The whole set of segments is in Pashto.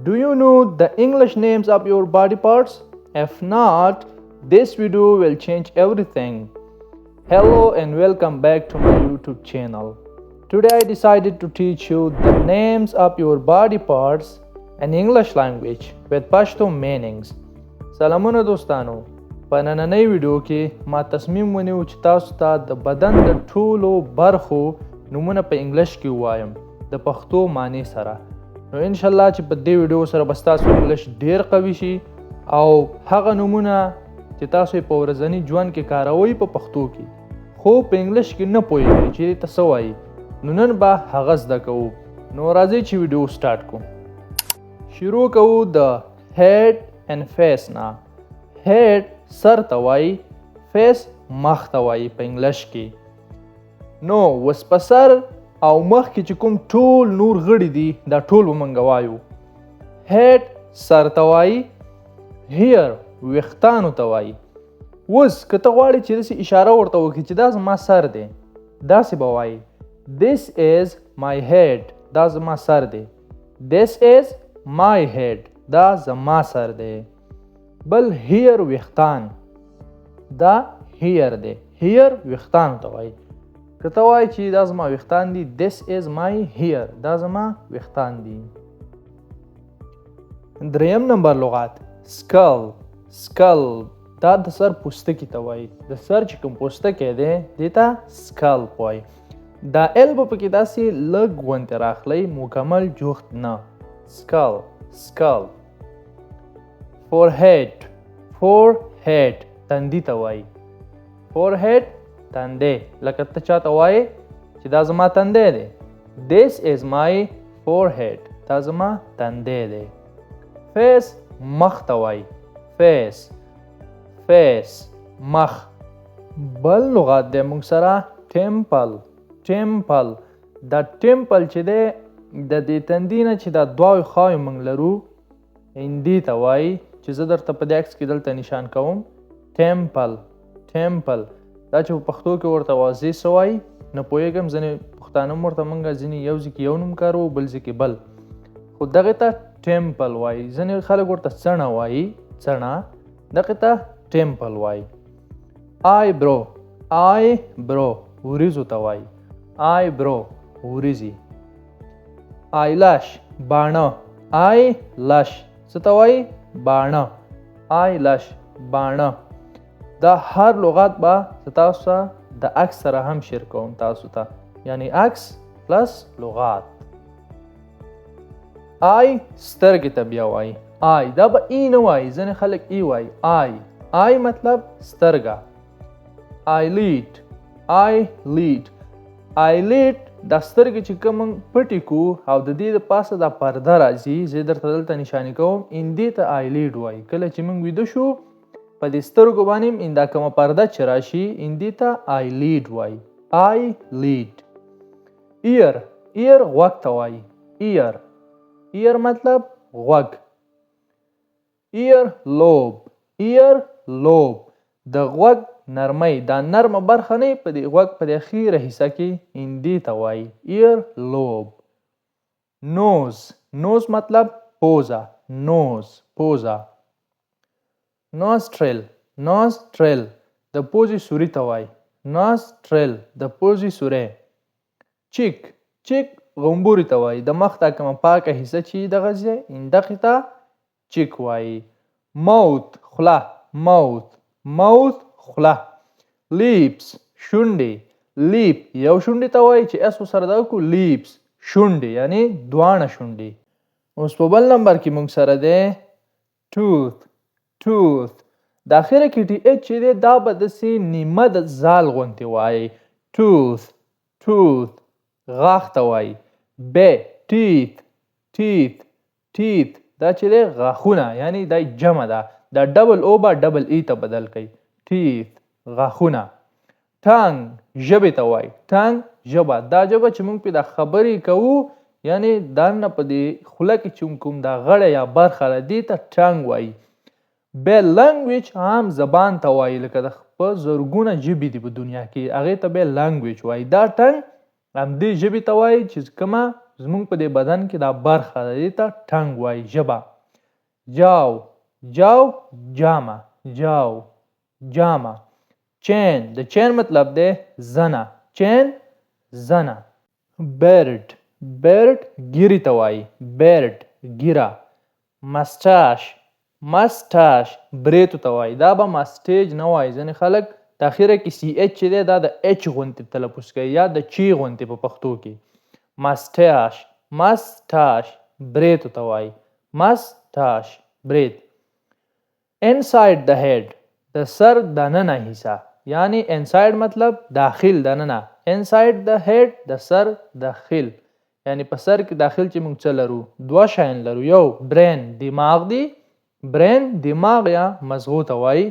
Do you know the English names of your body parts? If not, this video will change everything. Hello and welcome back to my YouTube channel. Today I decided to teach you the names of your body parts in English language with Pashto meanings. سلامونه دوستانو، په نننۍ ویډیو کې ما تصمیم ونیو چې تاسو ته د بدن د ټولو برخو نومونه په انګلیش کې ووایم د پښتو معنی سره. نو ان شاء الله چې په دې ویډیو سره به ستاسو انګلیش ډیر قوي شي او هغه نومونه چې تاسو په ورځني ژوند کې کاروئ په پښتو کې خو په انګلیش کې نه پوهیږئ چې څه وایي، نو نن به هغه زده کوو. نو راځئ چې ویډیو سٹارټ کوو. شروع کوو د هیډ and face نه. head سر ته وایي، face مخ ته وایي په انګلیش کې. نو وس په سر او مخ کې چې کوم ټول نور غړي دي دا ټول به موږ وایو. head سر ته وایي، hair ویښتانو ته وایي. اوس که ته غواړې چې داسې اشاره ورته وکړي چې دا زما سر دی، داسې به وایي this is my head، دا زما سر دی. this is my head، دا زما سر دی. بل هیر ویښتان، دا هیر دی. هیر ویښتان ته وایي. که ته وایي چې دا زما ویښتان دي this is my hair، دا زما ویښتان دي. دریم نمبر لغات skull. skull دا د سر پوستکی ته وایي. د سر چې کوم پوستکی دی دې ته skull وایي. دا ال به پکې داسې لږ غوندې راخلی، مکمل جوخت نه. skull skull. forehead forehead تندي ته وایي. forehead تندی، لکه ته چاته وایي چې دا زما تندی دی this is my forehead، دا زما تندی دی. face مخ ته وایي. face face مخ. بل لغات دی موږ سره temple temple. دا temple چې دی د دې تندي نه چې دا دوه خواوې موږ لرو هندي ته وایي، چې زه درته په دې عکس کې دلته نشان کوم. temple temple دا چې په پښتو کې ورته واضح څه وایي نه پوهېږم. ځینې پښتانه ورته موږ ځینې یو ځای کې یو نوم کاروو، بل ځای کې بل، خو دغې ته temple وایي. ځینې خلک ورته څڼه وایي، څڼه، دغې ته temple وایي. eyebrow eyebrow وریځو ته وایي. eyebrow وریځې. eyelash باڼه. eyelash څه ته وایي؟ باڼه. eyelash باڼه. دا هر لغات به تاسو ته د عکس سره هم شیر کوم تاسو ته، یعنی عکس پلس لغات. آی سترګې ته بیا وایي. آی دا به ای نه وایي، ځینې خلک ای وایي. آی آی مطلب سترګه. eyelid eyelid eyelid دا سترګې چې کوم پټې کو او د دې د پاسه دا پرده راځي، زه درته دلته نشانې کوم، هندي ته eyelid وایي. کله چې موږ ویده شو په دې سترګو باندې دا کومه پرده چې راشي هندي ته eyelid وایي. eyelid. ear ear غوږ ته وایي. ear ear مطلب غوږ. ear lobe ear lobe د غوږ نرمۍ، دا نرمه برخه نه په دې غوږ په دې اخیره حصه کې هندي ته وایي ear lobe. nose nose مطلب پوزه. nose پوزه. nostril nostril د پوزې سوري ته وایي. nostril د پوزې سوری. cheek cheek غومبوري ته وایي. د مخ دا کومه پاکه حصه چې دغه ځای دغې ته cheek وایي. mouth خوله. mouth mouth خوله. lips شونډې. lip یو شونډې ته وایي چې اس سره دا وکړو lips شونډې، یعنی دواړه شونډې. اوس په بل نمبر کې موږ سره دی tooth tooth. د اخره کې ټي ایچ چې دی دا به داسې نیمه د زال غوندې وایي. tooth tooth غاښ ته وایي. teeth teeth teeth دا چې دی غاښونه، یعنی دا جمع ده، دا ډبل او به ډبل ای ته بدل کوي. teeth غاښونه. tongue ژبې ته وایي. tongue ژبه، دا ژبه چې موږ پې دا خبرې کوو، یعنی دا نه په دې خوله کې چې کوم دا غړی یا برخه ده دې ته tongue وایي. bell language عام زبان ته وایي، لکه د په زرګونه ژبې دي په دنیا کې، هغې ته bell language وایي. دا tongue همدې ژبې ته وایي چې کومه زمونږ په دې بدن کې دا برخه ده، دې ته ټنګ وایي، ژبه. جاو جاو جامه، جاو جامه. چین، د چین مطلب دی زنه، چین زنه. بیرډ، بیرډ ګیرې ته وایي، بیرډ ګیره. مسټاش، مسټاش بریتو ته وایي، دا به مسټیج نه وایي، ځینې خلک د اخره کې سی ایچ چې دی دا د ایچ غوندې تلفظ کوي یا د چی غوندې په پښتو کې. مسټاش، مسټاش بریتو ته وایي، مسټاش برید. انساید د هیډ، د سر دننه حصه، یعنی انساید مطلب داخل دننه، انساید د هیډ د سر داخل، یعنی په سر کې داخل چې موږ څه لرو، دوه شیان لرو، یو برین دماغ دی، برین دماغ یا مغزو ته وایي.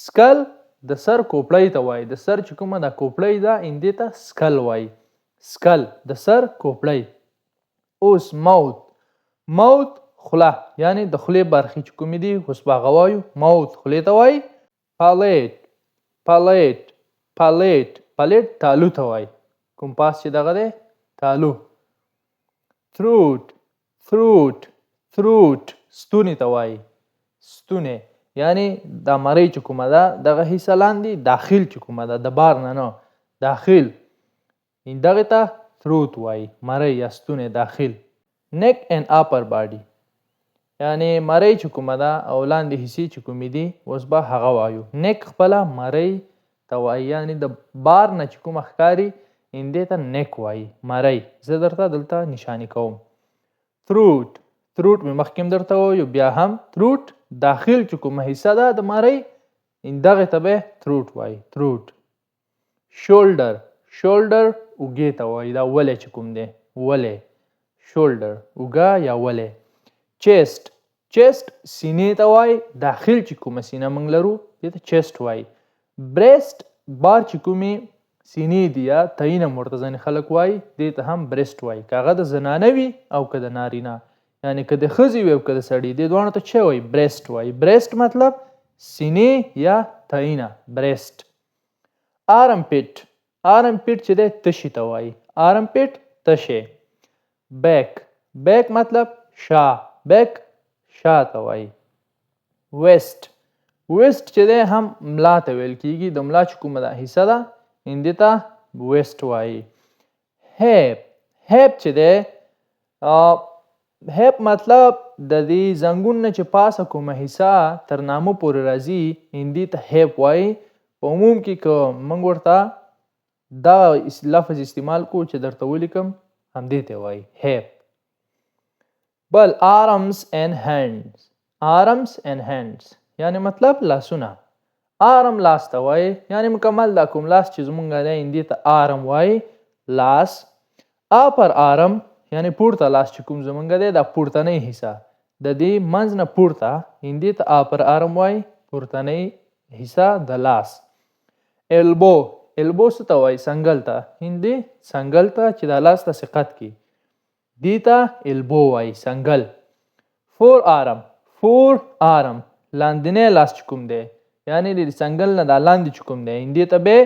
سکل د سر کوپړۍ ته وایي، د سر چې کومه دا کوپړۍ ده دې ته سکل وایي، سکل د سر کوپړۍ. اوس موت، موت خوله، یعنی د خولې برخې چې کومې دي اوس به هغه وایو، موت خولې ته وایي. پلیټ، پلیټ، پلیټ، پلیټ تالو ته وایي، کوم پاس چې دغه دی تالو. تھروټ، تھروټ، تھروټ ستوني ته وایي، ستونی، یعنی دا مرۍ چې کومه ده دغه حصه لاندې داخل چې کومه ده د بار نه نه داخل، دغه ته تھروټ وایي، مرۍ یا ستونی داخل. نیک اینڈ اپر باډي، یعنی مرۍ چې کومه ده او لاندې حصې چې کومې دي اوس به هغه وایو. نیک خپله مرۍ ته وایي، یعنی د بار نه چې کومه ښکاري دې ته نیک وایي، مرۍ. زه درته دلته نشاني کوم. تھروټ، تھروټ مې مخکې هم درته وویو، بیا هم تھروټ داخل چې کومه حصه ده د مرۍ دغې ته به تھروټ وایي، تھروټ. شولډر، شولډر اوږې ته وایي، دا ولی چې کوم دی ولی، شولډر اوږه یا ولی. چیسټ، چیسټ سینې ته وایي، داخل چې کومه سینه موږ لرو دې ته چیسټ وایي. بریسټ بار چې کومې سینې دي یا تعین هم ورته ځینې خلک وایي دې ته هم بریسټ وایي، که هغه د زنانه وي او که د نارینه، یعنی که د ښځې وي او که د سړي، دې دواړو ته څه وایي بریسټ وایي. بریسټ مطلب سینې یا تعینه، بریسټ. آرم پیټ، آرم پیټ چې دی تشي ته وایي، آرم پیټ تشي. بیک، بیک مطلب شا، بیک شا ته وایي. ویسټ، ویسټ چې دی هم ملا ته ویل کېږي، د ملا چې کومه ده حصه ده دې ته ویسټ وایي. هیپ، هیپ چې دی هیپ مطلب د دې زنګون نه چې پاسه کومه حصه تر نامه پورې راځي دې ته هیپ وایي. په عموم کې که موږ ورته دا لفظ استعمال کو چې درته ولیکم همدې ته وایي هیپ. بل آرمز اینڈ هینډز، آرمز اینڈ هینډز یعنی مطلب لاسونه. آرم لاس ته وایي، یعنی مکمل دا کوم لاس چې زمونږ دی دې ته آرم وایي، لاس. اپر آرم یعنی پورته لاس چې کوم زمونږ دی دا پورتنۍ حصه د دې منځ نه پورته دې ته اپر آرم وایي، پورتنۍ حصه د لاس. البو، البو څه ته وایي څنګل ته، دې څنګل ته چې دا لاس ته سقط کړي دې ته البو وایي څنګل. فور آرم، فور آرم لاندنی لاس چې کوم دی، یعنی د څنګل نه دا لاندې چې کوم دی دې ته به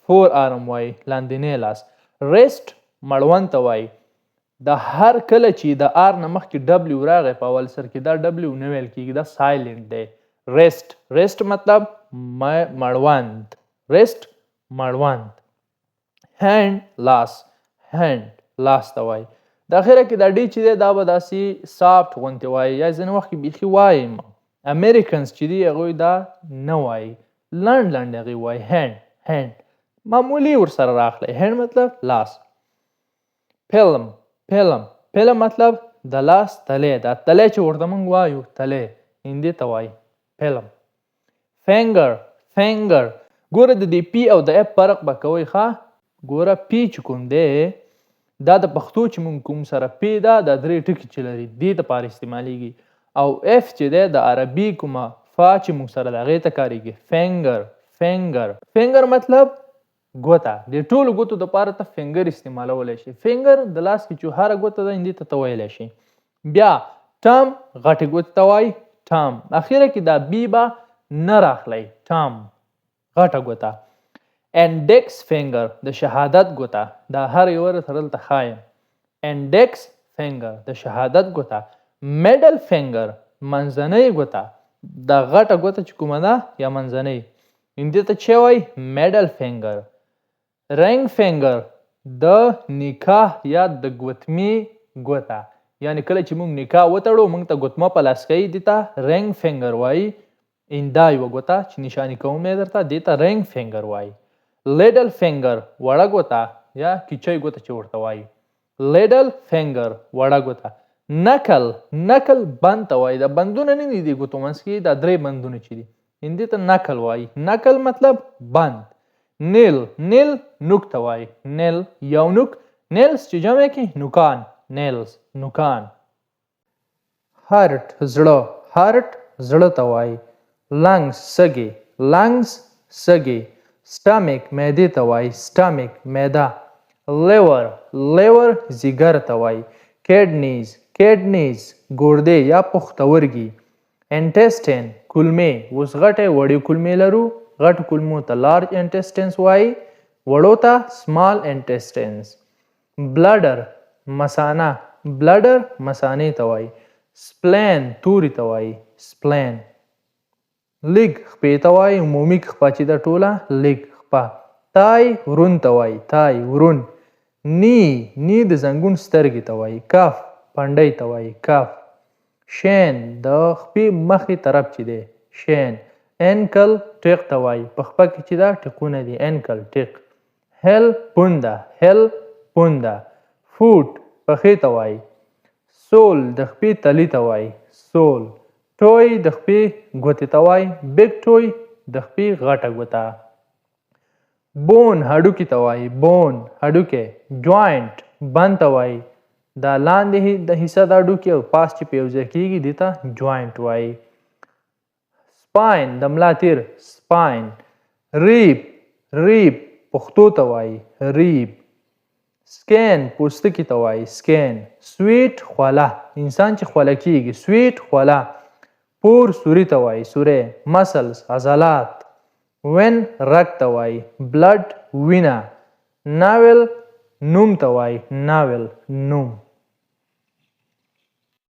فور آرم وایي، لاندنی لاس. ریسټ مړوند ته وایي، د هر کله چې د آر نه مخکې ډبلیو راغی په اول سر کې دا ډبلیو نه ویل کېږي، دا سایلنټ دی. ریسټ، ریسټ مطلب مړوند، ریسټ مړوند. هینډ لاس، هینډ لاس ته وایي. د اخره کې دا ډی چې دی دا به داسې سافټ غوندې وایي، یا ځینې وخت کې بیخي وایي. امریکنز چې دي هغوی دا نه وایي، لنډ لنډ هغوی وایي هینډ، هینډ معمولي ورسره راخلی. هینډ مطلب لاس. فلم، فلم، فلم مطلب د لاس تلی، دا تلی چې ورته موږ وایو تلی دې ته وایي فلم. فینګر، فینګر ګوره د دې پی او د اف فرق به کوئ ښه. ګوره پی چې کوم دی دا د پښتو چې موږ کوم سره پی ده دا درې ټکي چې لري دې دپاره استعمالیږي، او اف چې دی د عربي کومه فا چې موږ سره د هغې ته کارېږي فینګر، فینګر. فینګر مطلب ګوته، د ټولو ګوتو دپاره ته فینګر استعمالولی شي. فینګر د لاس کې چې هره ګوته ده دې ته ویلی شي. بیا ټم غټې ګوتې ته وایي ټم، اخره کې دا بی به نه راخلی، ټم غټه ګوته. انډیکس فینګر د شهادت ګوته، دا هر یو ورته دلته ښایم انډیکس فنگر د شهادت ګوته، میډل فنگر منځنۍ ګوته، د غټه ګوته چې کومه ده یا منځنۍ هندي ته چې وایي میډل فنگر. رنګ فنگر د نکاح یا د ګوتمې ګوته، یعنی کله چې موږ نکاح وتړو موږ ته ګوتمه په لاس کوي دې ته رنګ فنگر وایي. ایندا یوه ګوته چې نشاني کوم یې درته دې ته رنګ فنگر وایي. لیډل فنگر وړه ګوته یا کیچۍ ګوته چې ورته وایي. لیډل فنگر وړه ګوته. نکل بند ته وایي. دا بندونه نه دي د ګوتو منځ کې، دا درې بندونه چې دي هندي ته نکل وایي. نکل مطلب بند. نیل نوک ته وایي. نیل یو نوک، نیلز چې جمع کې نوکان، نیلز نوکان. هارت زړه ته وایي. لنګز سږي. سټامک معدې ته وایي. سټامک معده. لیور ځیګر ته وایي. کیډنیز ګردې یا پښتورګي. انټسټین کولمې، اوس غټې وړې کولمې لرو، غټو کولمو ته لارج انټسټینس وایي، وړو ته سمال انټسټینس. بلډر مثانې ته وایي. سپلین توري ته وایي. سپلین. لیګ خپې ته وایي، عمومي خپه چې ده ټوله لیګ خپه. تای ورون ته وایي. تای ورون. نی د زنګون سترګې ته وایي. کف پنډۍ ته وایي. کف. شین د خپې مخې طرف چې دی شین. انکل ټیق ته وایي، په خپه کې چې دا ټیقونه دي انکل ټیق. هل پونده. فوټ پښې ته وایي. سول د خپې تلی ته وایي. سول. ټوی د خپې ګوتې ته وایي. بیګ ټوی د خپې غټه ګوته. بون هډوکي ته وایي. بون هډوکی. جوائنټ بند ته وایي. دا لاندې د حصه د هډوکي او پاس چې په یو ځای کېږي دې ته جوائنټ وایي. سپاین د ملا تیر. سپاین. ریب پښتو ته وایي. ریب. سکین پوستکي ته وایي. سکین. سویټ خوله انسان چې خوله کېږي. سویټ خوله. پور سوري ته وایي. سوری. مسلز عضلات. وین رګ ته وایي. بلډ وینه. ناول نوم ته وایي. ناول نوم.